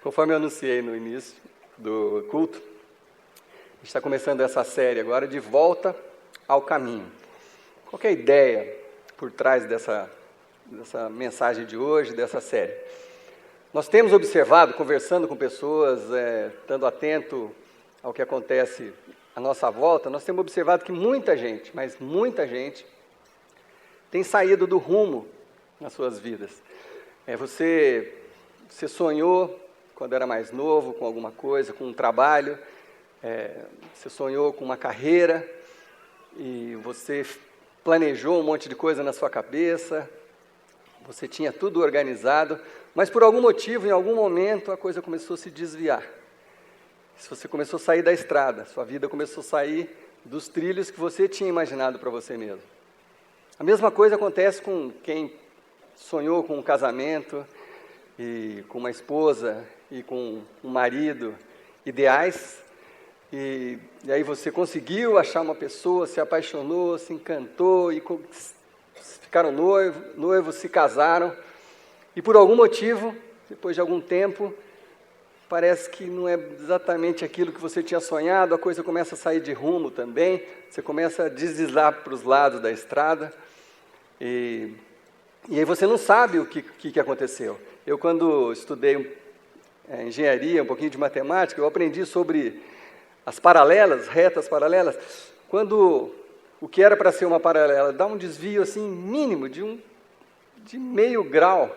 Conforme eu anunciei no início do culto, a gente está começando essa série agora de Volta ao Caminho. Qual que é a ideia por trás dessa mensagem de hoje, dessa série? Nós temos observado, conversando com pessoas, estando atento ao que acontece à nossa volta, nós temos observado que muita gente, mas muita gente, tem saído do rumo nas suas vidas. Você sonhou quando era mais novo com alguma coisa, com um trabalho, você sonhou com uma carreira e você planejou um monte de coisa na sua cabeça, você tinha tudo organizado, mas por algum motivo, em algum momento, a coisa começou a se desviar. Se você começou a sair da estrada, sua vida começou a sair dos trilhos que você tinha imaginado para você mesmo. A mesma coisa acontece com quem sonhou com um casamento, e com uma esposa e com um marido ideais, e aí você conseguiu achar uma pessoa, se apaixonou, se encantou, e ficaram noivos, se casaram, e por algum motivo, depois de algum tempo, parece que não é exatamente aquilo que você tinha sonhado, a coisa começa a sair de rumo também, você começa a deslizar para os lados da estrada, e aí você não sabe o que aconteceu. Eu, quando estudei engenharia, um pouquinho de matemática, eu aprendi sobre as paralelas, retas paralelas. Quando o que era para ser uma paralela dá um desvio assim mínimo de meio grau,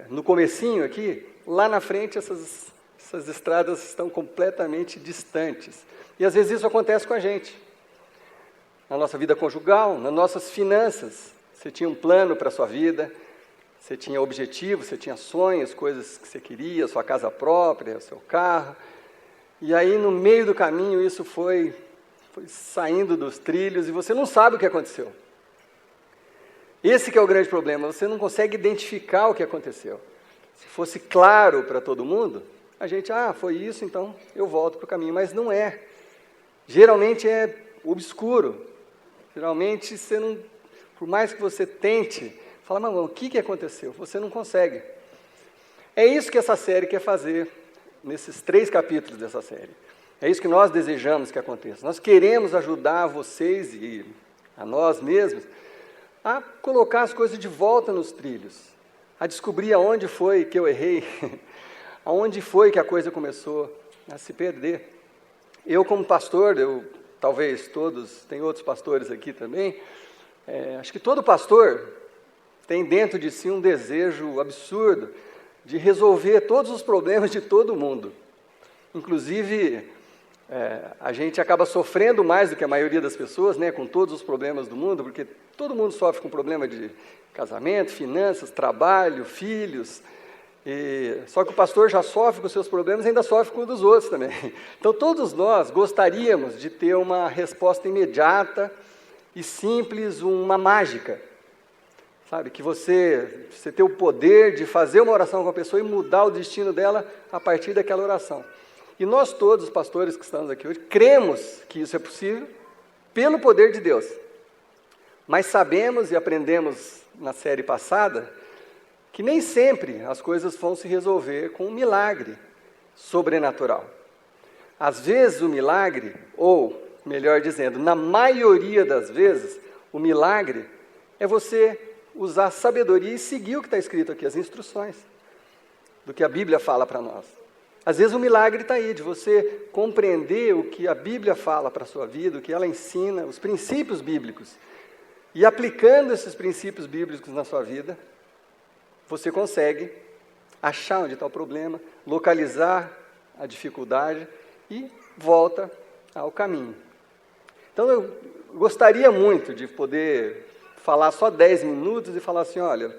no comecinho aqui, lá na frente essas estradas estão completamente distantes. E às vezes isso acontece com a gente. Na nossa vida conjugal, nas nossas finanças. Você tinha um plano para a sua vida, você tinha objetivos, você tinha sonhos, coisas que você queria, sua casa própria, seu carro. E aí, no meio do caminho, isso foi saindo dos trilhos e você não sabe o que aconteceu. Esse que é o grande problema, você não consegue identificar o que aconteceu. Se fosse claro para todo mundo, a gente, foi isso, então eu volto para o caminho. Mas não é. Geralmente é obscuro. Geralmente você não, por mais que você tente, fala, mas o que aconteceu? Você não consegue. É isso que essa série quer fazer, nesses 3 capítulos dessa série. É isso que nós desejamos que aconteça. Nós queremos ajudar vocês e a nós mesmos a colocar as coisas de volta nos trilhos, a descobrir aonde foi que eu errei, aonde foi que a coisa começou a se perder. Eu, como pastor, talvez todos, tem outros pastores aqui também, acho que todo pastor tem dentro de si um desejo absurdo de resolver todos os problemas de todo mundo. Inclusive, a gente acaba sofrendo mais do que a maioria das pessoas, com todos os problemas do mundo, porque todo mundo sofre com problema de casamento, finanças, trabalho, filhos. Só que o pastor já sofre com os seus problemas e ainda sofre com os dos outros também. Então, todos nós gostaríamos de ter uma resposta imediata e simples, uma mágica. Sabe, que você tem o poder de fazer uma oração com a pessoa e mudar o destino dela a partir daquela oração. E nós todos, os pastores que estamos aqui hoje, cremos que isso é possível pelo poder de Deus. Mas sabemos e aprendemos na série passada que nem sempre as coisas vão se resolver com um milagre sobrenatural. Às vezes o milagre, ou melhor dizendo, na maioria das vezes, o milagre é você usar sabedoria e seguir o que está escrito aqui, as instruções do que a Bíblia fala para nós. Às vezes o milagre está aí, de você compreender o que a Bíblia fala para a sua vida, o que ela ensina, os princípios bíblicos. E aplicando esses princípios bíblicos na sua vida, você consegue achar onde está o problema, localizar a dificuldade e volta ao caminho. Então eu gostaria muito de poder falar só 10 minutos e falar assim, olha,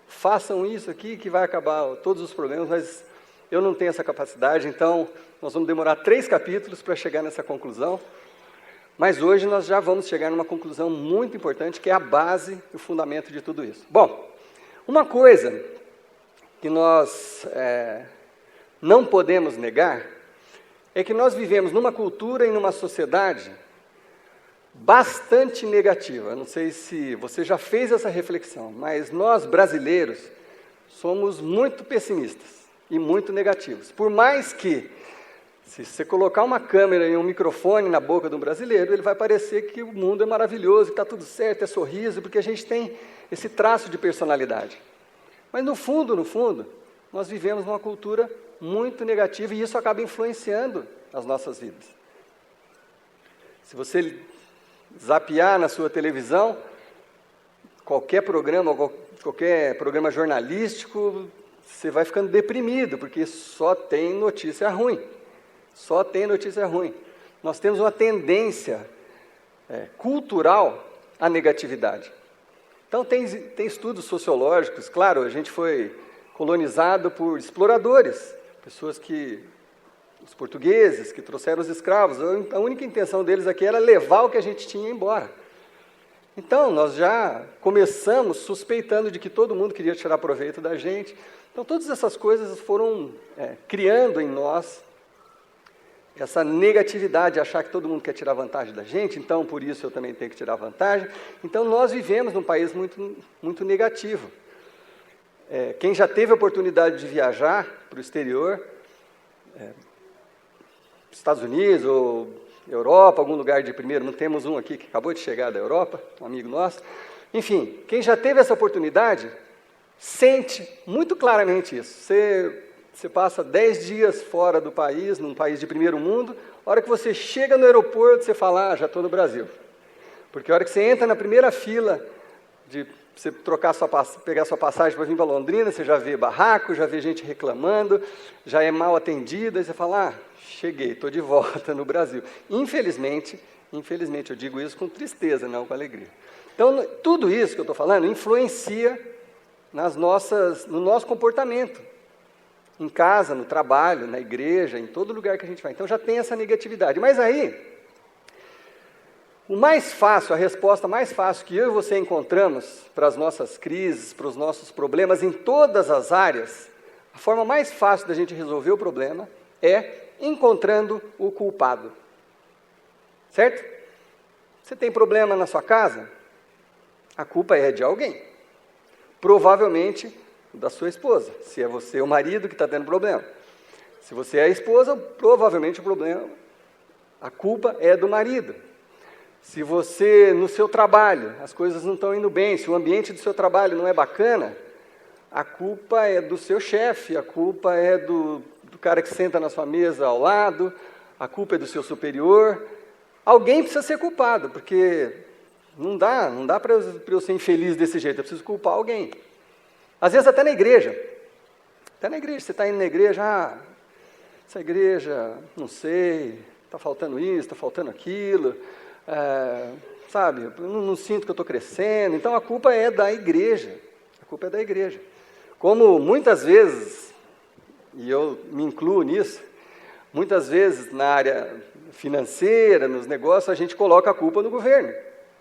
façam isso aqui que vai acabar todos os problemas, mas eu não tenho essa capacidade, então nós vamos demorar 3 capítulos para chegar nessa conclusão, mas hoje nós já vamos chegar numa conclusão muito importante, que é a base e o fundamento de tudo isso. Bom, uma coisa que nós não podemos negar é que nós vivemos numa cultura e numa sociedade bastante negativa. Eu não sei se você já fez essa reflexão, mas nós brasileiros somos muito pessimistas. e muito negativos. Por mais que, se você colocar uma câmera e um microfone na boca de um brasileiro, ele vai parecer que o mundo é maravilhoso, que está tudo certo, é sorriso, porque a gente tem esse traço de personalidade. Mas no fundo, nós vivemos numa cultura muito negativa e isso acaba influenciando as nossas vidas. Se você zapear na sua televisão, qualquer programa jornalístico, você vai ficando deprimido, porque só tem notícia ruim. Só tem notícia ruim. Nós temos uma tendência cultural à negatividade. Então, tem estudos sociológicos, claro, a gente foi colonizado por exploradores, os portugueses que trouxeram os escravos, a única intenção deles aqui era levar o que a gente tinha embora. Então, nós já começamos suspeitando de que todo mundo queria tirar proveito da gente. Então, todas essas coisas foram criando em nós essa negatividade, achar que todo mundo quer tirar vantagem da gente, então, por isso, eu também tenho que tirar vantagem. Então, nós vivemos num país muito, muito negativo. Quem já teve a oportunidade de viajar para o exterior, Estados Unidos ou Europa, algum lugar de primeiro, não temos um aqui que acabou de chegar da Europa, um amigo nosso. Enfim, quem já teve essa oportunidade, sente muito claramente isso. Você passa 10 dias fora do país, num país de primeiro mundo, a hora que você chega no aeroporto, você fala, já estou no Brasil. Porque a hora que você entra na primeira fila, de você pegar sua passagem para vir para Londrina, você já vê barraco, já vê gente reclamando, já é mal atendida, e você fala, cheguei, estou de volta no Brasil. Infelizmente, eu digo isso com tristeza, não com alegria. Então, tudo isso que eu estou falando influencia no nosso comportamento. Em casa, no trabalho, na igreja, em todo lugar que a gente vai. Então, já tem essa negatividade. Mas aí, a resposta mais fácil que eu e você encontramos para as nossas crises, para os nossos problemas em todas as áreas, a forma mais fácil da gente resolver o problema é encontrando o culpado. Certo? Você tem problema na sua casa? A culpa é de alguém. Provavelmente da sua esposa, se é você o marido que está tendo problema. Se você é a esposa, provavelmente a culpa é do marido. Se você, no seu trabalho, as coisas não estão indo bem, se o ambiente do seu trabalho não é bacana, a culpa é do seu chefe, a culpa é do cara que senta na sua mesa ao lado, a culpa é do seu superior. Alguém precisa ser culpado, porque não dá para eu ser infeliz desse jeito, eu preciso culpar alguém. Às vezes até na igreja. Você está indo na igreja, essa igreja, não sei, está faltando isso, está faltando aquilo, sabe, eu não sinto que eu estou crescendo. Então a culpa é da igreja, Como muitas vezes, e eu me incluo nisso, muitas vezes na área financeira, nos negócios, a gente coloca a culpa no governo.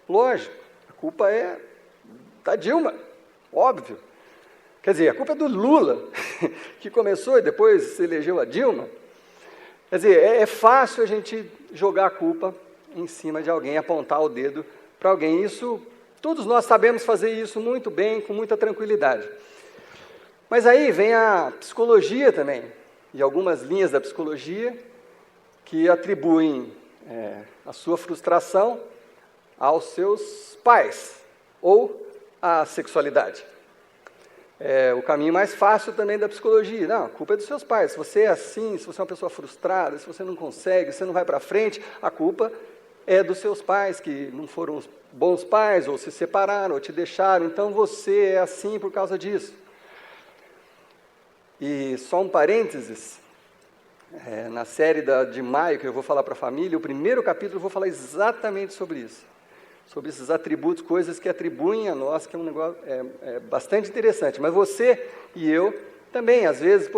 Lógico, a culpa é da Dilma, óbvio. Quer dizer, a culpa é do Lula, que começou e depois se elegeu a Dilma. Quer dizer, é fácil a gente jogar a culpa em cima de alguém, apontar o dedo para alguém. Todos nós sabemos fazer isso muito bem, com muita tranquilidade. Mas aí vem a psicologia também, e algumas linhas da psicologia que atribuem a sua frustração aos seus pais ou à sexualidade. O caminho mais fácil também da psicologia. Não, a culpa é dos seus pais. Se você é assim, se você é uma pessoa frustrada, se você não consegue, se você não vai para frente, a culpa é dos seus pais, que não foram bons pais, ou se separaram, ou te deixaram. Então, você é assim por causa disso. E só um parênteses, na série de maio, que eu vou falar para a família, o primeiro capítulo eu vou falar exatamente sobre isso. Sobre esses atributos, coisas que atribuem a nós, que é um negócio bastante interessante. Mas você e eu também, às vezes,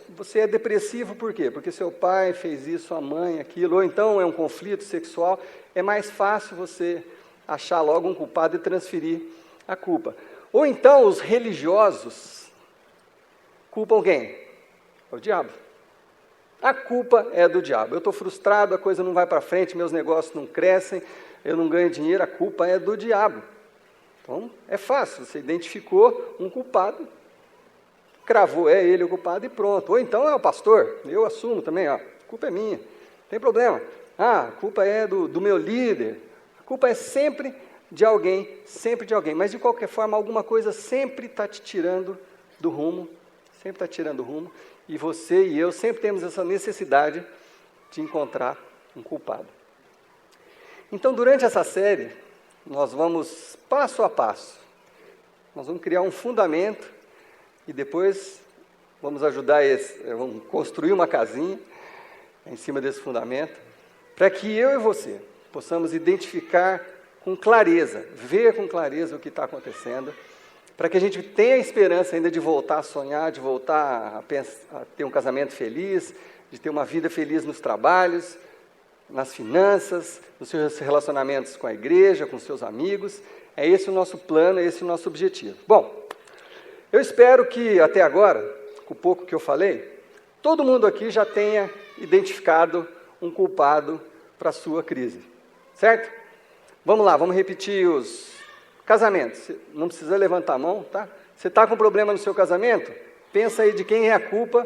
você é depressivo por quê? Porque seu pai fez isso, sua mãe, aquilo, ou então é um conflito sexual. É mais fácil você achar logo um culpado e transferir a culpa. Ou então os religiosos culpam quem? É o diabo. A culpa é do diabo. Eu estou frustrado, a coisa não vai para frente, meus negócios não crescem, eu não ganho dinheiro, a culpa é do diabo. Então, é fácil, você identificou um culpado, cravou, é ele o culpado e pronto. Ou então é o pastor, eu assumo também, ó, a culpa é minha, não tem problema. Ah, a culpa é do meu líder, a culpa é sempre de alguém, mas de qualquer forma, alguma coisa sempre está te tirando do rumo, e você e eu sempre temos essa necessidade de encontrar um culpado. Então, durante essa série, nós vamos passo a passo, nós vamos criar um fundamento e depois vamos vamos construir uma casinha em cima desse fundamento, para que eu e você possamos identificar com clareza, ver com clareza o que está acontecendo, para que a gente tenha a esperança ainda de voltar a sonhar, de voltar a ter um casamento feliz, de ter uma vida feliz nos trabalhos, nas finanças, nos seus relacionamentos com a igreja, com seus amigos. É esse o nosso plano, é esse o nosso objetivo. Bom, eu espero que até agora, com o pouco que eu falei, todo mundo aqui já tenha identificado um culpado para a sua crise, certo? Vamos lá, vamos repetir os casamentos. Não precisa levantar a mão, tá? Você está com problema no seu casamento? Pensa aí de quem é a culpa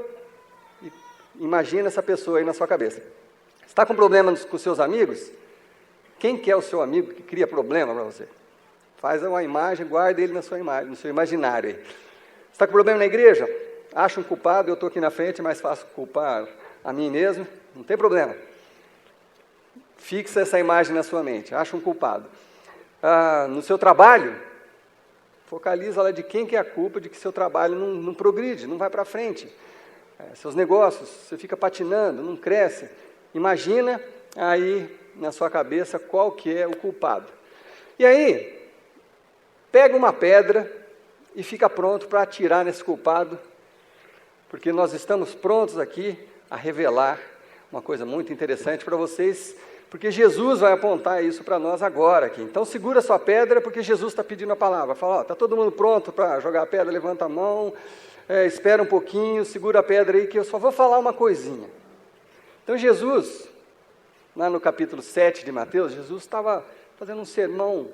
e imagina essa pessoa aí na sua cabeça. Você está com problema com seus amigos? Quem que é o seu amigo que cria problema para você? Faz uma imagem, guarda ele na sua imagem, no seu imaginário aí. Você está com problema na igreja? Acha um culpado, eu estou aqui na frente, é mais fácil culpar a mim mesmo, não tem problema. Fixa essa imagem na sua mente, acha um culpado. No seu trabalho, focaliza lá de quem que é a culpa de que seu trabalho não progride, não vai para frente. Seus negócios, você fica patinando, não cresce. Imagina aí na sua cabeça qual que é o culpado. E aí, pega uma pedra e fica pronto para atirar nesse culpado, porque nós estamos prontos aqui a revelar uma coisa muito interessante para vocês, porque Jesus vai apontar isso para nós agora aqui. Então segura a sua pedra, porque Jesus está pedindo a palavra. Fala, está todo mundo pronto para jogar a pedra? Levanta a mão, espera um pouquinho, segura a pedra aí, que eu só vou falar uma coisinha. Então Jesus, lá no capítulo 7 de Mateus, Jesus estava fazendo um sermão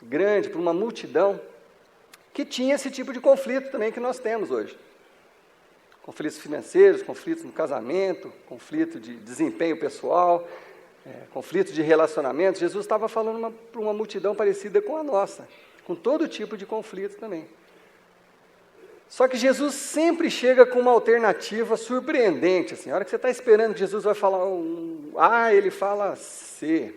grande para uma multidão que tinha esse tipo de conflito também que nós temos hoje. Conflitos financeiros, conflitos no casamento, conflito de desempenho pessoal, conflitos de relacionamento. Jesus estava falando para uma multidão parecida com a nossa, com todo tipo de conflito também. Só que Jesus sempre chega com uma alternativa surpreendente. Assim, a hora que você está esperando que Jesus vai falar A, ele fala C.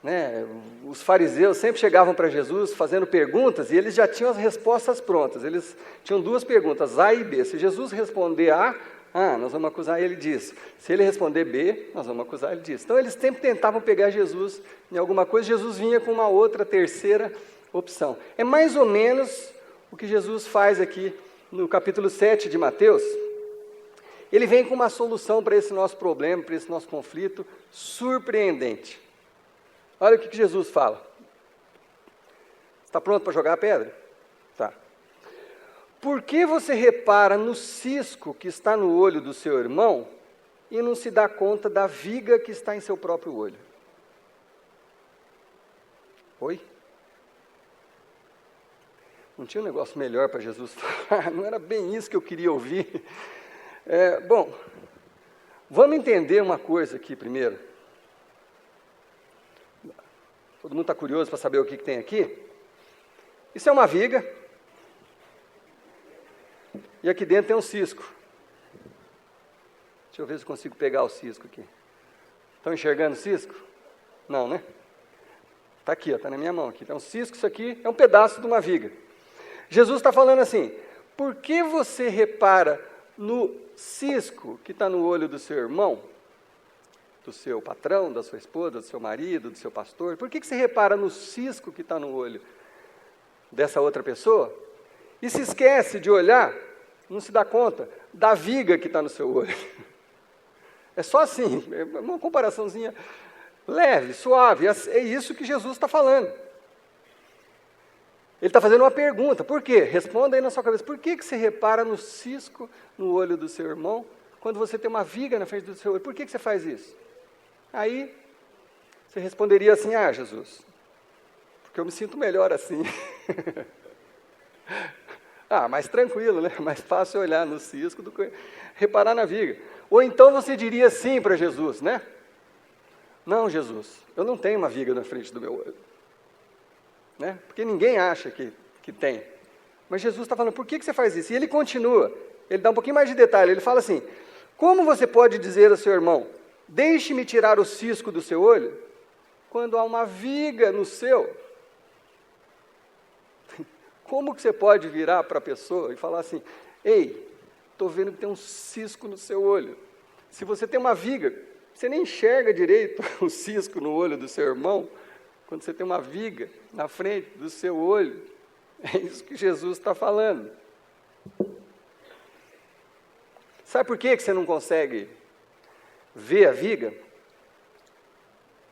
Né? Os fariseus sempre chegavam para Jesus fazendo perguntas e eles já tinham as respostas prontas. Eles tinham duas perguntas, A e B. Se Jesus responder A, nós vamos acusar ele disso. Se ele responder B, nós vamos acusar ele disso. Então eles sempre tentavam pegar Jesus em alguma coisa, Jesus vinha com uma outra, terceira opção. É mais ou menos o que Jesus faz aqui no capítulo 7 de Mateus. Ele vem com uma solução para esse nosso problema, para esse nosso conflito, surpreendente. Olha o que Jesus fala. Está pronto para jogar a pedra? Tá. Por que você repara no cisco que está no olho do seu irmão e não se dá conta da viga que está em seu próprio olho? Oi? Não tinha um negócio melhor para Jesus falar? Não era bem isso que eu queria ouvir. Bom, vamos entender uma coisa aqui primeiro. Todo mundo está curioso para saber o que tem aqui? Isso é uma viga. E aqui dentro tem um cisco. Deixa eu ver se eu consigo pegar o cisco aqui. Estão enxergando o cisco? Não, né? Está aqui, está na minha mão. Aqui. Então, um cisco, isso aqui é um pedaço de uma viga. Jesus está falando assim, por que você repara no cisco que está no olho do seu irmão, do seu patrão, da sua esposa, do seu marido, do seu pastor? Por que você repara no cisco que está no olho dessa outra pessoa e se esquece de olhar, não se dá conta da viga que está no seu olho? É só assim, é uma comparaçãozinha leve, suave, é isso que Jesus está falando. Ele está fazendo uma pergunta, por quê? Responda aí na sua cabeça, por que você repara no cisco no olho do seu irmão, quando você tem uma viga na frente do seu olho? Por que você faz isso? Aí, você responderia assim, Jesus, porque eu me sinto melhor assim. Mais tranquilo, né? Mais fácil olhar no cisco do que reparar na viga. Ou então você diria sim para Jesus, né? Não, Jesus, eu não tenho uma viga na frente do meu olho. Né? Porque ninguém acha que tem. Mas Jesus está falando, por que você faz isso? E ele continua, ele dá um pouquinho mais de detalhe, ele fala assim, como você pode dizer ao seu irmão, deixe-me tirar o cisco do seu olho, quando há uma viga no seu? Como que você pode virar para a pessoa e falar assim, ei, estou vendo que tem um cisco no seu olho. Se você tem uma viga, você nem enxerga direito o cisco no olho do seu irmão, quando você tem uma viga na frente do seu olho. É isso que Jesus está falando. Sabe por que você não consegue ver a viga?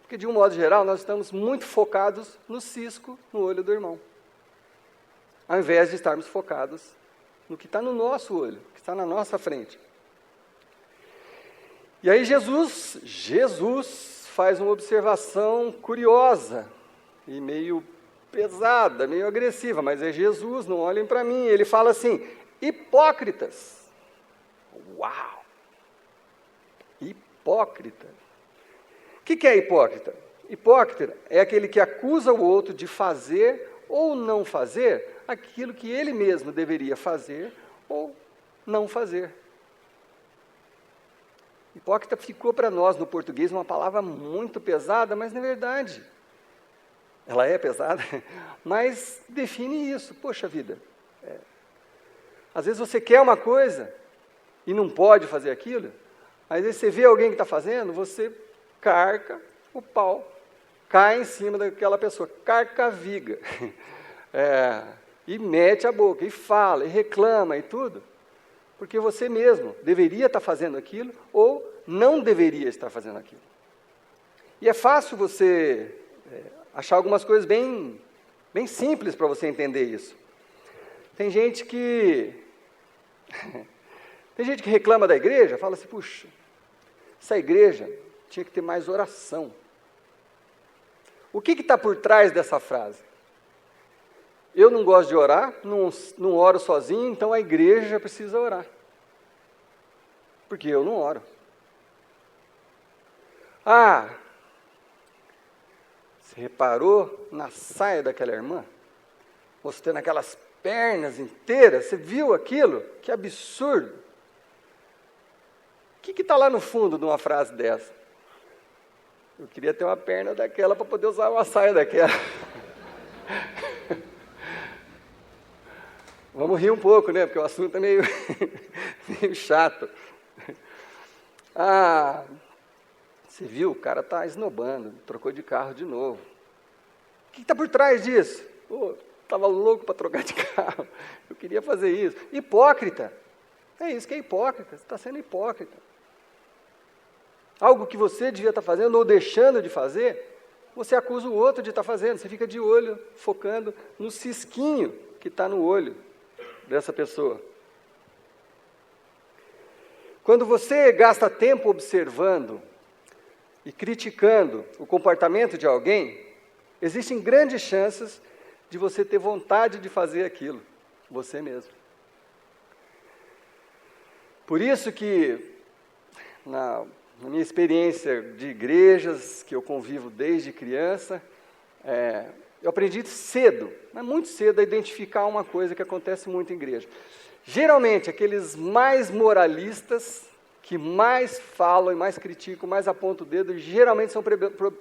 Porque, de um modo geral, nós estamos muito focados no cisco no olho do irmão, ao invés de estarmos focados no que está no nosso olho, que está na nossa frente. E aí Jesus faz uma observação curiosa e meio pesada, meio agressiva, mas é Jesus, não olhem para mim. Ele fala assim, hipócritas. Uau! Hipócrita. O que é hipócrita? Hipócrita é aquele que acusa o outro de fazer ou não fazer aquilo que ele mesmo deveria fazer ou não fazer. Hipócrita ficou para nós no português uma palavra muito pesada, mas na verdade, ela é pesada, mas define isso. Poxa vida, às vezes você quer uma coisa e não pode fazer aquilo, às vezes você vê alguém que está fazendo, você carca o pau, cai em cima daquela pessoa, carca a viga, e mete a boca, e fala, e reclama, e tudo, porque você mesmo deveria estar fazendo aquilo, ou não deveria estar fazendo aquilo. E é fácil você achar algumas coisas bem simples para você entender isso. Tem gente que reclama da igreja, fala assim, puxa, essa igreja tinha que ter mais oração. O que está por trás dessa frase? Eu não gosto de orar, não oro sozinho, então a igreja precisa orar. Porque eu não oro. Você reparou na saia daquela irmã? Mostrando aquelas pernas inteiras, você viu aquilo? Que absurdo! O que está lá no fundo de uma frase dessa? Eu queria ter uma perna daquela para poder usar uma saia daquela. Vamos rir um pouco, né? Porque o assunto é meio chato. Você viu? O cara está esnobando, trocou de carro de novo. O que está por trás disso? Estava louco para trocar de carro. Eu queria fazer isso. Hipócrita. É isso que é hipócrita. Você está sendo hipócrita. Algo que você devia estar fazendo ou deixando de fazer, você acusa o outro de estar fazendo. Você fica de olho, focando no cisquinho que está no olho dessa pessoa. Quando você gasta tempo observando e criticando o comportamento de alguém, existem grandes chances de você ter vontade de fazer aquilo, você mesmo. Por isso que, na minha experiência de igrejas, que eu convivo desde criança, eu aprendi cedo, mas muito cedo, a identificar uma coisa que acontece muito em igreja. Geralmente, aqueles mais moralistas, que mais falam e mais criticam, mais apontam o dedo, geralmente são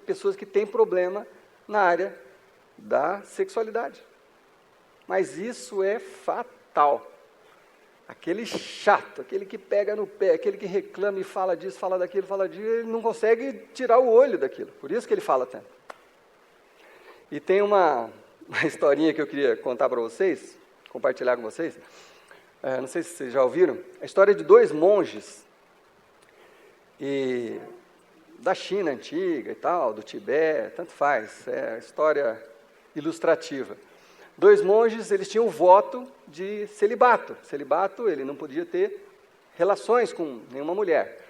pessoas que têm problema na área da sexualidade. Mas isso é fatal. Aquele chato, aquele que pega no pé, aquele que reclama e fala disso, fala daquilo, ele não consegue tirar o olho daquilo. Por isso que ele fala tanto. E tem uma historinha que eu queria contar para vocês, compartilhar com vocês. Não sei se vocês já ouviram. A história de dois monges da China antiga e tal, do Tibete, tanto faz. É história ilustrativa. Dois monges, eles tinham o voto de celibato. Celibato, ele não podia ter relações com nenhuma mulher.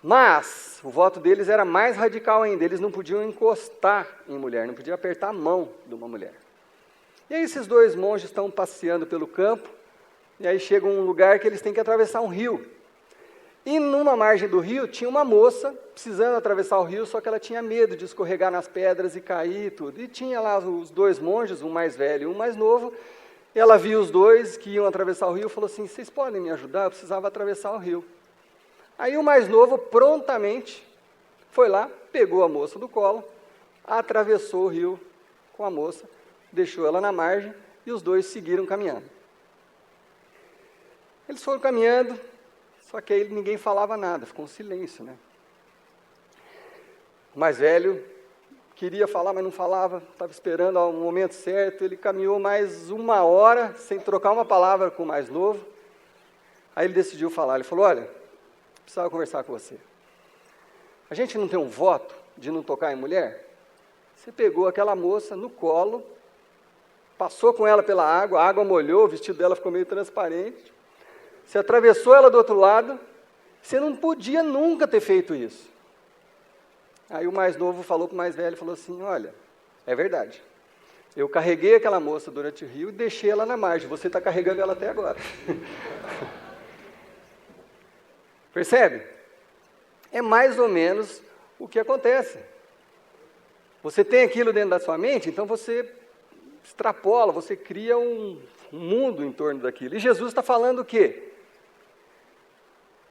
Mas o voto deles era mais radical ainda, eles não podiam encostar em mulher, não podiam apertar a mão de uma mulher. E aí esses dois monges estão passeando pelo campo, e aí chegam a um lugar que eles têm que atravessar um rio. E numa margem do rio tinha uma moça precisando atravessar o rio, só que ela tinha medo de escorregar nas pedras e cair e tudo. E tinha lá os dois monges, um mais velho e um mais novo. Ela viu os dois que iam atravessar o rio e falou assim: vocês podem me ajudar? Eu precisava atravessar o rio. Aí o mais novo prontamente foi lá, pegou a moça do colo, atravessou o rio com a moça, deixou ela na margem e os dois seguiram caminhando. Eles foram caminhando, só que aí ninguém falava nada, ficou um silêncio, né? O mais velho queria falar, mas não falava, estava esperando o momento certo. Ele caminhou mais 1 hora, sem trocar uma palavra com o mais novo. Aí ele decidiu falar, ele falou: olha, precisava conversar com você. A gente não tem um voto de não tocar em mulher? Você pegou aquela moça no colo, passou com ela pela água, a água molhou, o vestido dela ficou meio transparente. Você atravessou ela do outro lado, você não podia nunca ter feito isso. Aí o mais novo falou para o mais velho, falou assim: olha, é verdade. Eu carreguei aquela moça durante o rio e deixei ela na margem, você está carregando ela até agora. Percebe? É mais ou menos o que acontece. Você tem aquilo dentro da sua mente, então você extrapola, você cria um mundo em torno daquilo. E Jesus está falando o quê?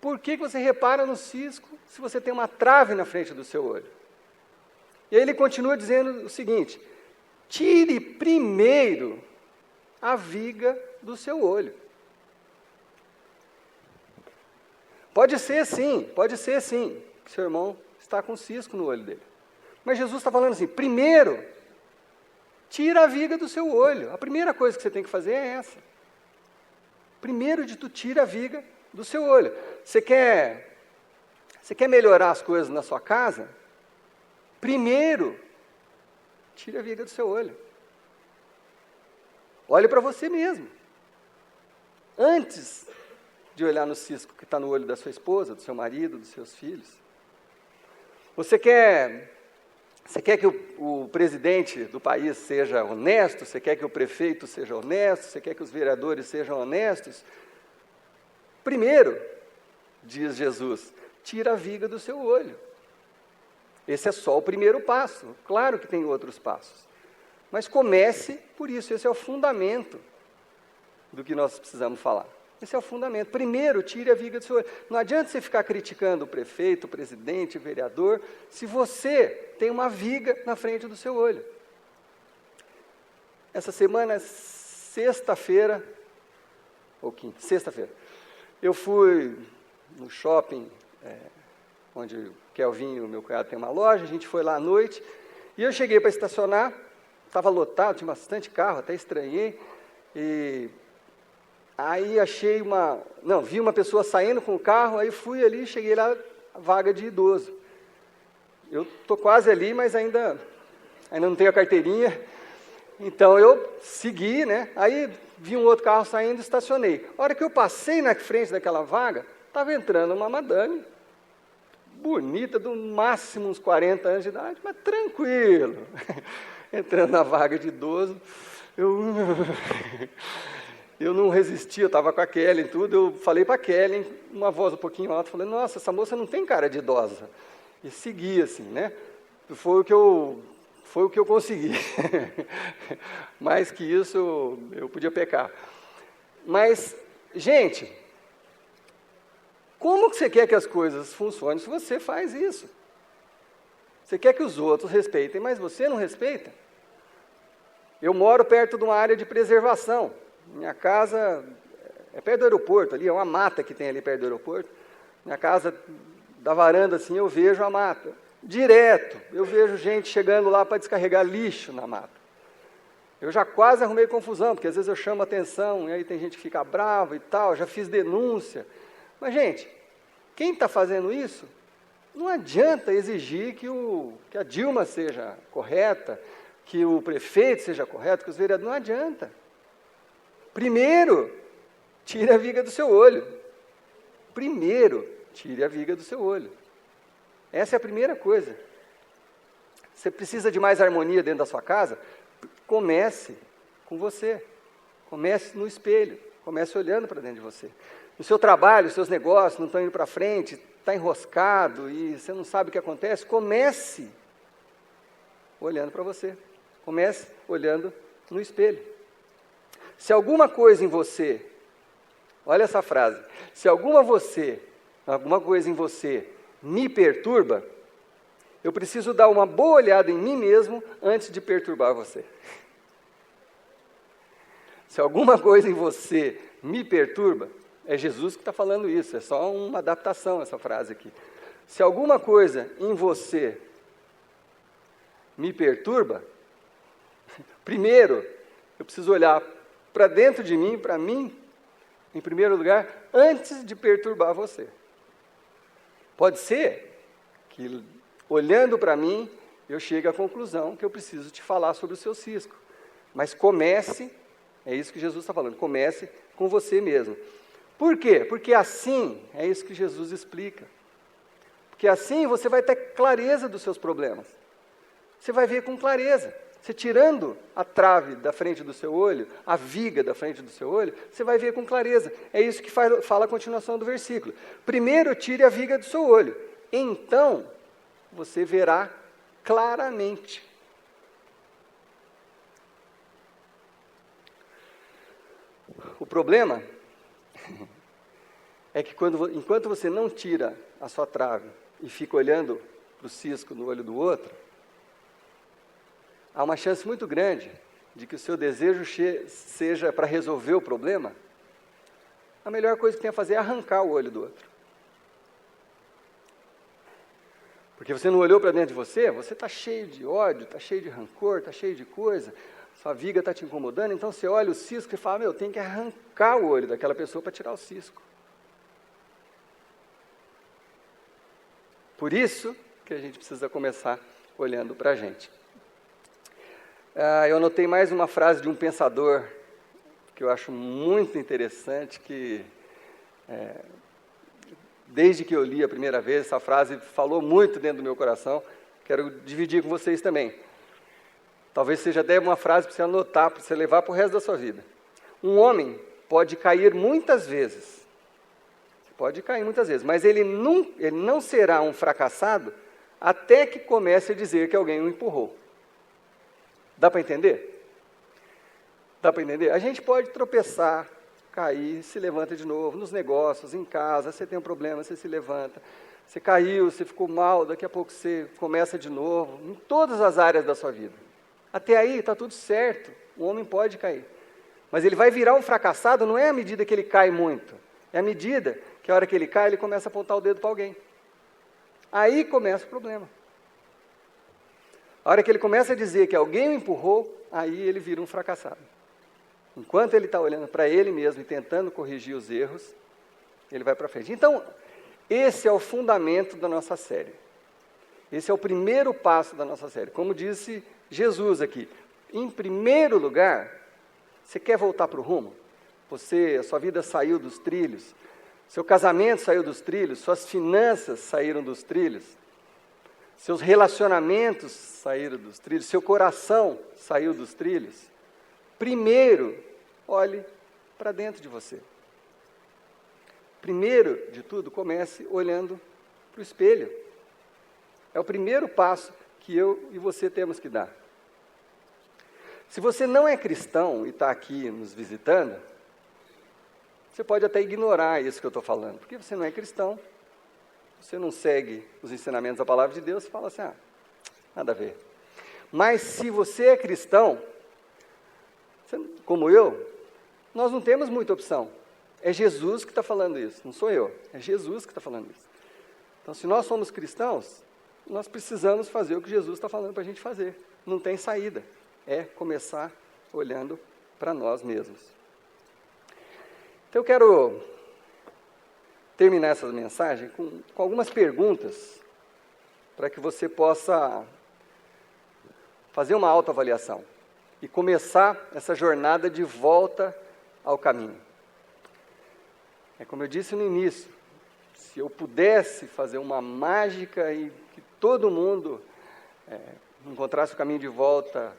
Por que você repara no cisco se você tem uma trave na frente do seu olho? E aí ele continua dizendo o seguinte: tire primeiro a viga do seu olho. Pode ser sim, que seu irmão está com cisco no olho dele. Mas Jesus está falando assim: primeiro, tira a viga do seu olho. A primeira coisa que você tem que fazer é essa. Primeiro de tudo, tira a viga do seu olho. Você quer melhorar as coisas na sua casa? Primeiro, tira a viga do seu olho. Olhe para você mesmo. Antes de olhar no cisco que está no olho da sua esposa, do seu marido, dos seus filhos. Você quer que o presidente do país seja honesto? Você quer que o prefeito seja honesto? Você quer que os vereadores sejam honestos? Primeiro, diz Jesus, tira a viga do seu olho. Esse é só o primeiro passo. Claro que tem outros passos. Mas comece por isso. Esse é o fundamento do que nós precisamos falar. Esse é o fundamento. Primeiro, tire a viga do seu olho. Não adianta você ficar criticando o prefeito, o presidente, o vereador, se você tem uma viga na frente do seu olho. Essa semana, sexta-feira, eu fui no shopping, onde o Kelvin e o meu cunhado tem uma loja, a gente foi lá à noite, e eu cheguei para estacionar, estava lotado, tinha bastante carro, até estranhei, e aí vi uma pessoa saindo com o carro, aí fui ali, cheguei lá, vaga de idoso. Eu estou quase ali, mas ainda não tenho a carteirinha, então eu segui, né? Aí vi um outro carro saindo, estacionei. A hora que eu passei na frente daquela vaga, estava entrando uma madame, bonita, do máximo uns 40 anos de idade, mas tranquilo. Entrando na vaga de idoso, eu não resisti, eu estava com a Kelly e tudo, eu falei para a Kelly, uma voz um pouquinho alta, falei: nossa, essa moça não tem cara de idosa. E segui assim, né? Foi o que eu consegui. Mais que isso, eu podia pecar. Mas, gente, como que você quer que as coisas funcionem se você faz isso? Você quer que os outros respeitem, mas você não respeita? Eu moro perto de uma área de preservação. Minha casa é perto do aeroporto, ali é uma mata que tem ali perto do aeroporto. Minha casa, da varanda assim, eu vejo a mata. Direto, eu vejo gente chegando lá para descarregar lixo na mata. Eu já quase arrumei confusão, porque às vezes eu chamo atenção, e aí tem gente que fica brava e tal, já fiz denúncia. Mas, gente, quem está fazendo isso, não adianta exigir que a Dilma seja correta, que o prefeito seja correto, que os vereadores, não adianta. Primeiro, tire a viga do seu olho. Primeiro, tire a viga do seu olho. Essa é a primeira coisa. Você precisa de mais harmonia dentro da sua casa? Comece com você. Comece no espelho, comece olhando para dentro de você. No seu trabalho, os seus negócios não estão indo para frente, está enroscado e você não sabe o que acontece, comece olhando para você. Comece olhando no espelho. Se alguma coisa em você, olha essa frase, se alguma coisa em você me perturba, eu preciso dar uma boa olhada em mim mesmo antes de perturbar você. Se alguma coisa em você me perturba, é Jesus que está falando isso, é só uma adaptação essa frase aqui. Se alguma coisa em você me perturba, primeiro eu preciso olhar para dentro de mim, para mim, em primeiro lugar, antes de perturbar você. Pode ser que, olhando para mim, eu chegue à conclusão que eu preciso te falar sobre o seu cisco. Mas comece, é isso que Jesus está falando, comece com você mesmo. Por quê? Porque assim, é isso que Jesus explica. Porque assim você vai ter clareza dos seus problemas. Você vai ver com clareza. Você tirando a trave da frente do seu olho, a viga da frente do seu olho, você vai ver com clareza. É isso que fala a continuação do versículo. Primeiro tire a viga do seu olho, então você verá claramente. O problema é que enquanto você não tira a sua trave e fica olhando para o cisco no olho do outro, há uma chance muito grande de que o seu desejo seja para resolver o problema, a melhor coisa que tem a fazer é arrancar o olho do outro. Porque você não olhou para dentro de você, você está cheio de ódio, está cheio de rancor, está cheio de coisa, sua viga está te incomodando, então você olha o cisco e fala, tem que arrancar o olho daquela pessoa para tirar o cisco. Por isso que a gente precisa começar olhando para a gente. Eu anotei mais uma frase de um pensador que eu acho muito interessante, que desde que eu li a primeira vez, essa frase falou muito dentro do meu coração, quero dividir com vocês também. Talvez seja até uma frase para você anotar, para você levar para o resto da sua vida. Um homem pode cair muitas vezes, mas ele não será um fracassado até que comece a dizer que alguém o empurrou. Dá para entender? Dá para entender? A gente pode tropeçar, cair, se levanta de novo, nos negócios, em casa, você tem um problema, você se levanta, você caiu, você ficou mal, daqui a pouco você começa de novo, em todas as áreas da sua vida. Até aí está tudo certo, o homem pode cair. Mas ele vai virar um fracassado não é à medida que ele cai muito, é à medida que a hora que ele cai, ele começa a apontar o dedo para alguém. Aí começa o problema. A hora que ele começa a dizer que alguém o empurrou, aí ele vira um fracassado. Enquanto ele está olhando para ele mesmo e tentando corrigir os erros, ele vai para frente. Então, esse é o fundamento da nossa série. Esse é o primeiro passo da nossa série. Como disse Jesus aqui, em primeiro lugar, você quer voltar para o rumo? A sua vida saiu dos trilhos, seu casamento saiu dos trilhos, suas finanças saíram dos trilhos, seus relacionamentos saíram dos trilhos, seu coração saiu dos trilhos. Primeiro, olhe para dentro de você. Primeiro de tudo, comece olhando para o espelho. É o primeiro passo que eu e você temos que dar. Se você não é cristão e está aqui nos visitando, você pode até ignorar isso que eu estou falando, porque você não é cristão, você não segue os ensinamentos da palavra de Deus, você fala assim, nada a ver. Mas se você é cristão, como eu, nós não temos muita opção. É Jesus que está falando isso, não sou eu, é Jesus que está falando isso. Então, se nós somos cristãos, nós precisamos fazer o que Jesus está falando para a gente fazer. Não tem saída, é começar olhando para nós mesmos. Então, eu quero terminar essa mensagem com algumas perguntas para que você possa fazer uma autoavaliação e começar essa jornada de volta ao caminho. É como eu disse no início, se eu pudesse fazer uma mágica e que todo mundo encontrasse o caminho de volta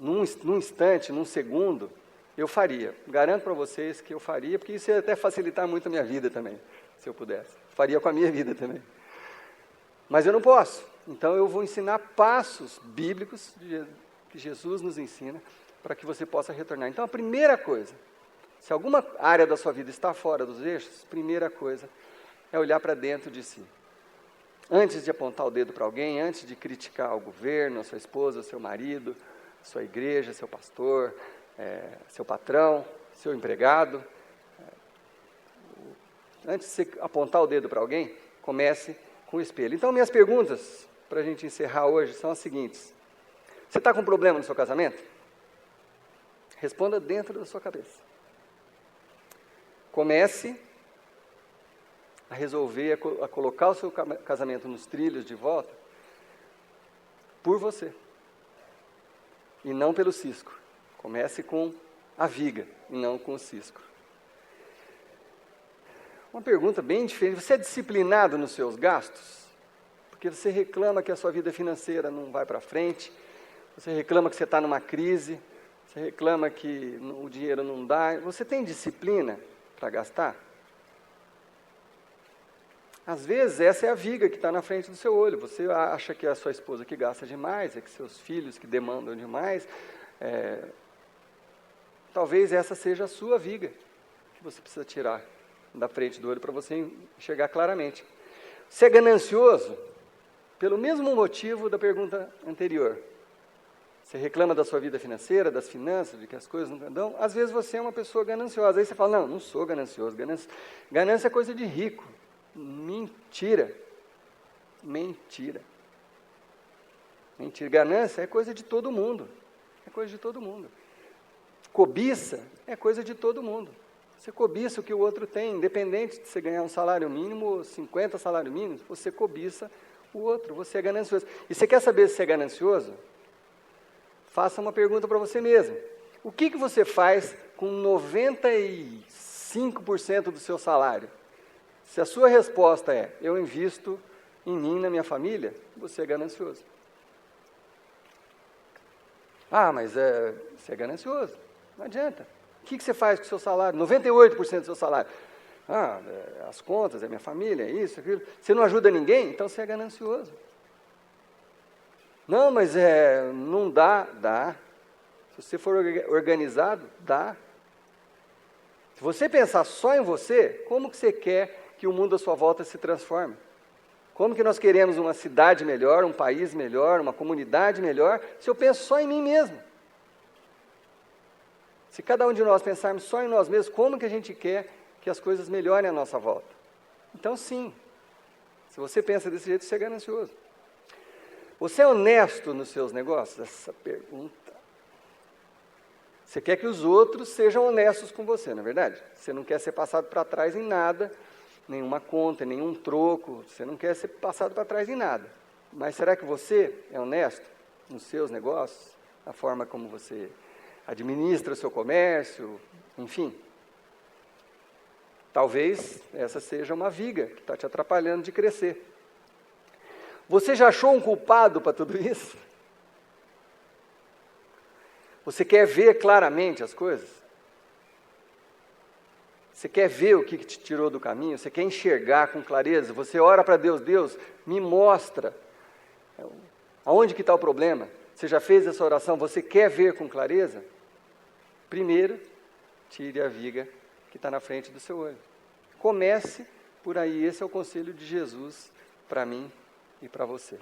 num instante, num segundo, eu faria. Garanto para vocês que eu faria, porque isso ia até facilitar muito a minha vida também, se eu pudesse. Faria com a minha vida também. Mas eu não posso. Então eu vou ensinar passos bíblicos que Jesus nos ensina para que você possa retornar. Então a primeira coisa, se alguma área da sua vida está fora dos eixos, primeira coisa é olhar para dentro de si. Antes de apontar o dedo para alguém, antes de criticar o governo, a sua esposa, o seu marido, a sua igreja, seu pastor, seu patrão, seu empregado, antes de você apontar o dedo para alguém, comece com o espelho. Então, minhas perguntas, para a gente encerrar hoje, são as seguintes. Você está com um problema no seu casamento? Responda dentro da sua cabeça. Comece a resolver, a colocar o seu casamento nos trilhos de volta por você. E não pelo cisco. Comece com a viga e não com o cisco. Uma pergunta bem diferente. Você é disciplinado nos seus gastos? Porque você reclama que a sua vida financeira não vai para frente, você reclama que você está numa crise, você reclama que o dinheiro não dá. Você tem disciplina para gastar? Às vezes essa é a viga que está na frente do seu olho. Você acha que é a sua esposa que gasta demais, é que seus filhos que demandam demais. Talvez essa seja a sua viga que você precisa tirar da frente do olho para você enxergar claramente. Você é ganancioso pelo mesmo motivo da pergunta anterior. Você reclama da sua vida financeira, das finanças, de que as coisas não andam. Às vezes você é uma pessoa gananciosa. Aí você fala, não sou ganancioso. Ganância é coisa de rico. Mentira. Mentira. Mentira. Ganância é coisa de todo mundo. É coisa de todo mundo. Cobiça é coisa de todo mundo. Você cobiça o que o outro tem, independente de você ganhar um salário mínimo ou 50 salários mínimos, você cobiça o outro, você é ganancioso. E você quer saber se você é ganancioso? Faça uma pergunta para você mesmo. O que você faz com 95% do seu salário? Se a sua resposta é, eu invisto em mim, na minha família, você é ganancioso. Mas você é ganancioso. Não adianta. O que você faz com o seu salário? 98% do seu salário. As contas, é minha família, isso, aquilo. Você não ajuda ninguém? Então você é ganancioso. Não, mas não dá. Dá. Se você for organizado, dá. Se você pensar só em você, como que você quer que o mundo à sua volta se transforme? Como que nós queremos uma cidade melhor, um país melhor, uma comunidade melhor, se eu penso só em mim mesmo? Se cada um de nós pensarmos só em nós mesmos, como que a gente quer que as coisas melhorem à nossa volta? Então, sim, se você pensa desse jeito, você é ganancioso. Você é honesto nos seus negócios? Essa pergunta. Você quer que os outros sejam honestos com você, não é verdade? Você não quer ser passado para trás em nada, nenhuma conta, nenhum troco, você não quer ser passado para trás em nada. Mas será que você é honesto nos seus negócios? Na forma como você administra o seu comércio, enfim. Talvez essa seja uma viga que está te atrapalhando de crescer. Você já achou um culpado para tudo isso? Você quer ver claramente as coisas? Você quer ver o que te tirou do caminho? Você quer enxergar com clareza? Você ora para Deus, Deus, me mostra aonde que está o problema. Você já fez essa oração? Você quer ver com clareza? Primeiro, tire a viga que está na frente do seu olho. Comece por aí, esse é o conselho de Jesus para mim e para você.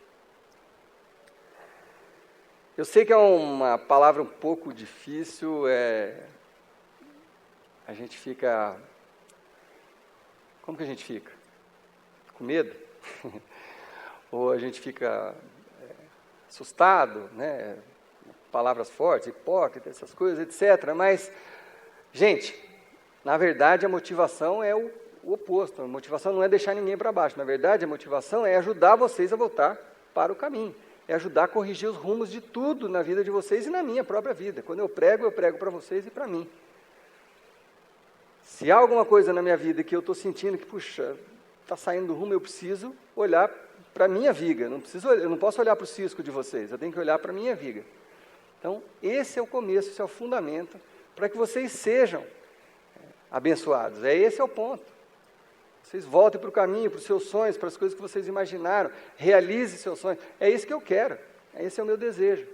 Eu sei que é uma palavra um pouco difícil, a gente fica... Como que a gente fica? Com medo? Ou a gente fica assustado, né? Palavras fortes, hipócrita, essas coisas, etc. Mas, gente, na verdade a motivação é o oposto. A motivação não é deixar ninguém para baixo. Na verdade, a motivação é ajudar vocês a voltar para o caminho. É ajudar a corrigir os rumos de tudo na vida de vocês e na minha própria vida. Quando eu prego para vocês e para mim. Se há alguma coisa na minha vida que eu estou sentindo que, puxa, está saindo do rumo, eu preciso olhar para a minha viga. Eu não posso olhar para o cisco de vocês, eu tenho que olhar para a minha viga. Então, esse é o começo, esse é o fundamento para que vocês sejam abençoados. Esse é o ponto. Vocês voltem para o caminho, para os seus sonhos, para as coisas que vocês imaginaram. Realize seus sonhos. É isso que eu quero. Esse é o meu desejo.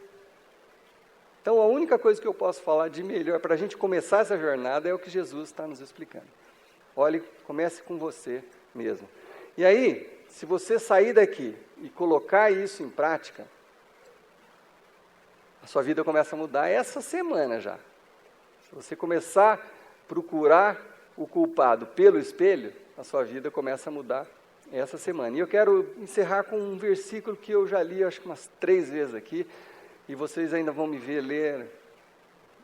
Então, a única coisa que eu posso falar de melhor para a gente começar essa jornada é o que Jesus está nos explicando. Olhe, comece com você mesmo. E aí, se você sair daqui e colocar isso em prática, a sua vida começa a mudar essa semana já. Se você começar a procurar o culpado pelo espelho, a sua vida começa a mudar essa semana. E eu quero encerrar com um versículo que eu já li, acho que umas 3 vezes aqui, e vocês ainda vão me ver ler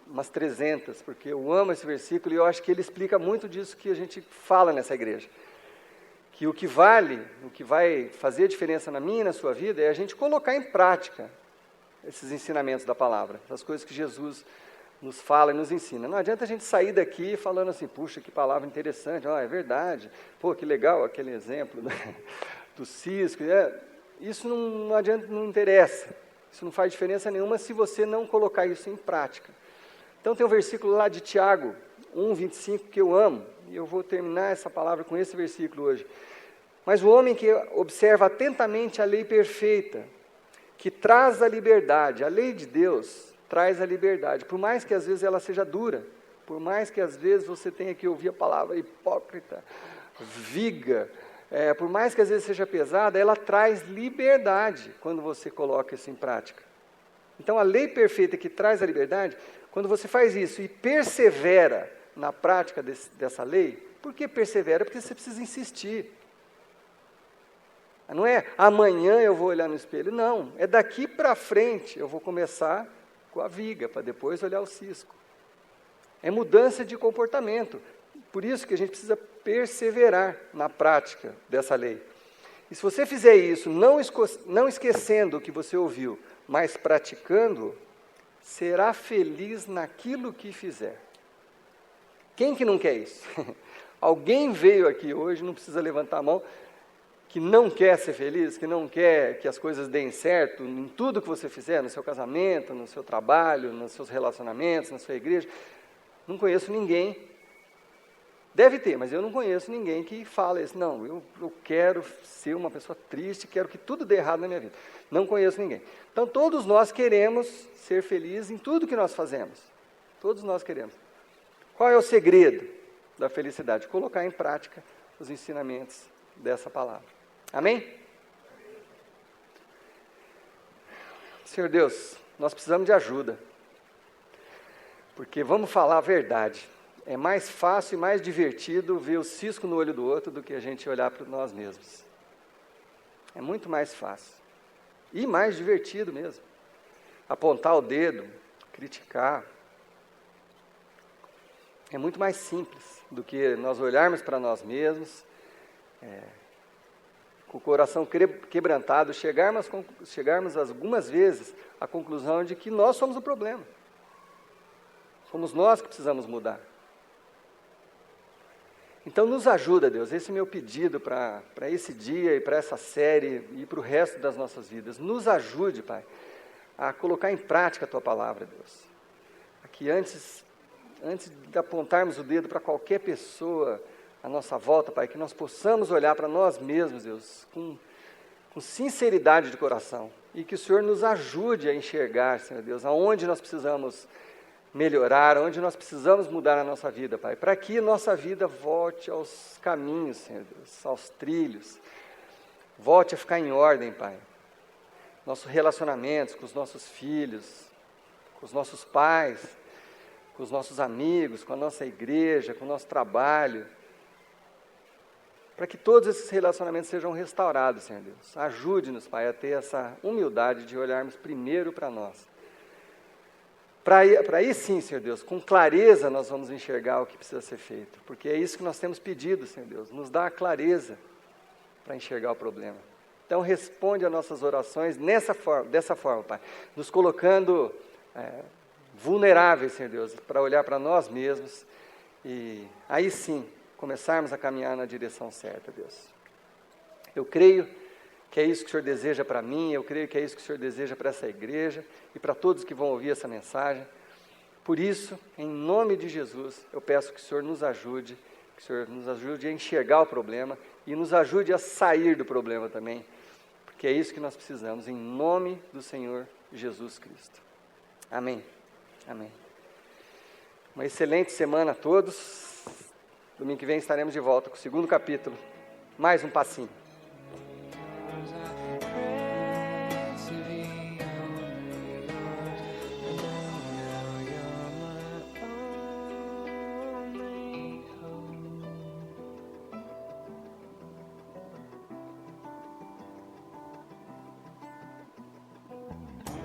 umas 300, porque eu amo esse versículo e eu acho que ele explica muito disso que a gente fala nessa igreja. Que o que vale, o que vai fazer a diferença na minha e na sua vida é a gente colocar em prática esses ensinamentos da palavra, essas coisas que Jesus nos fala e nos ensina. Não adianta a gente sair daqui falando assim, puxa, que palavra interessante, é verdade, pô, que legal aquele exemplo do cisco, isso não adianta, não interessa. Isso não faz diferença nenhuma se você não colocar isso em prática. Então tem um versículo lá de Tiago 1:25 que eu amo, e eu vou terminar essa palavra com esse versículo hoje. Mas o homem que observa atentamente a lei perfeita, que traz a liberdade, a lei de Deus traz a liberdade, por mais que às vezes ela seja dura, por mais que às vezes você tenha que ouvir a palavra hipócrita, viga, por mais que às vezes seja pesada, ela traz liberdade quando você coloca isso em prática. Então, a lei perfeita que traz a liberdade, quando você faz isso e persevera na prática dessa lei, por que persevera? Porque você precisa insistir. Não é amanhã eu vou olhar no espelho, não, é daqui para frente eu vou começar com a viga, para depois olhar o cisco. É mudança de comportamento. Por isso que a gente precisa perseverar na prática dessa lei. E se você fizer isso, não esquecendo o que você ouviu, mas praticando, será feliz naquilo que fizer. Quem que não quer isso? Alguém veio aqui hoje, não precisa levantar a mão, que não quer ser feliz, que não quer que as coisas deem certo em tudo que você fizer, no seu casamento, no seu trabalho, nos seus relacionamentos, na sua igreja. Não conheço ninguém. Deve ter, mas eu não conheço ninguém que fala isso. Não, eu quero ser uma pessoa triste, quero que tudo dê errado na minha vida. Não conheço ninguém. Então, todos nós queremos ser felizes em tudo que nós fazemos. Todos nós queremos. Qual é o segredo da felicidade? Colocar em prática os ensinamentos dessa palavra. Amém? Senhor Deus, nós precisamos de ajuda. Porque vamos falar a verdade. É mais fácil e mais divertido ver o cisco no olho do outro do que a gente olhar para nós mesmos. É muito mais fácil. E mais divertido mesmo. Apontar o dedo, criticar. É muito mais simples do que nós olharmos para nós mesmos, com o coração quebrantado, chegarmos algumas vezes à conclusão de que nós somos o problema. Somos nós que precisamos mudar. Então nos ajuda, Deus, esse é o meu pedido para esse dia e para essa série e para o resto das nossas vidas. Nos ajude, Pai, a colocar em prática a Tua palavra, Deus. Aqui antes de apontarmos o dedo para qualquer pessoa à nossa volta, Pai, que nós possamos olhar para nós mesmos, Deus, com sinceridade de coração. E que o Senhor nos ajude a enxergar, Senhor Deus, aonde nós precisamos melhorar, onde nós precisamos mudar a nossa vida, Pai, para que nossa vida volte aos caminhos, Senhor Deus, aos trilhos, volte a ficar em ordem, Pai. Nossos relacionamentos com os nossos filhos, com os nossos pais, com os nossos amigos, com a nossa igreja, com o nosso trabalho, para que todos esses relacionamentos sejam restaurados, Senhor Deus. Ajude-nos, Pai, a ter essa humildade de olharmos primeiro para nós. Para aí sim, Senhor Deus, com clareza nós vamos enxergar o que precisa ser feito, porque é isso que nós temos pedido, Senhor Deus, nos dá a clareza para enxergar o problema. Então responde às nossas orações dessa forma, Pai, nos colocando vulneráveis, Senhor Deus, para olhar para nós mesmos e aí sim começarmos a caminhar na direção certa, Deus. Eu creio que é isso que o Senhor deseja para mim, eu creio que é isso que o Senhor deseja para essa igreja e para todos que vão ouvir essa mensagem. Por isso, em nome de Jesus, eu peço que o Senhor nos ajude, que o Senhor nos ajude a enxergar o problema e nos ajude a sair do problema também, porque é isso que nós precisamos, em nome do Senhor Jesus Cristo. Amém. Amém. Uma excelente semana a todos. Domingo que vem estaremos de volta com o 2º capítulo. Mais um passinho.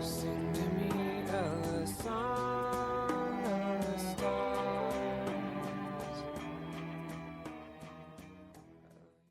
Sing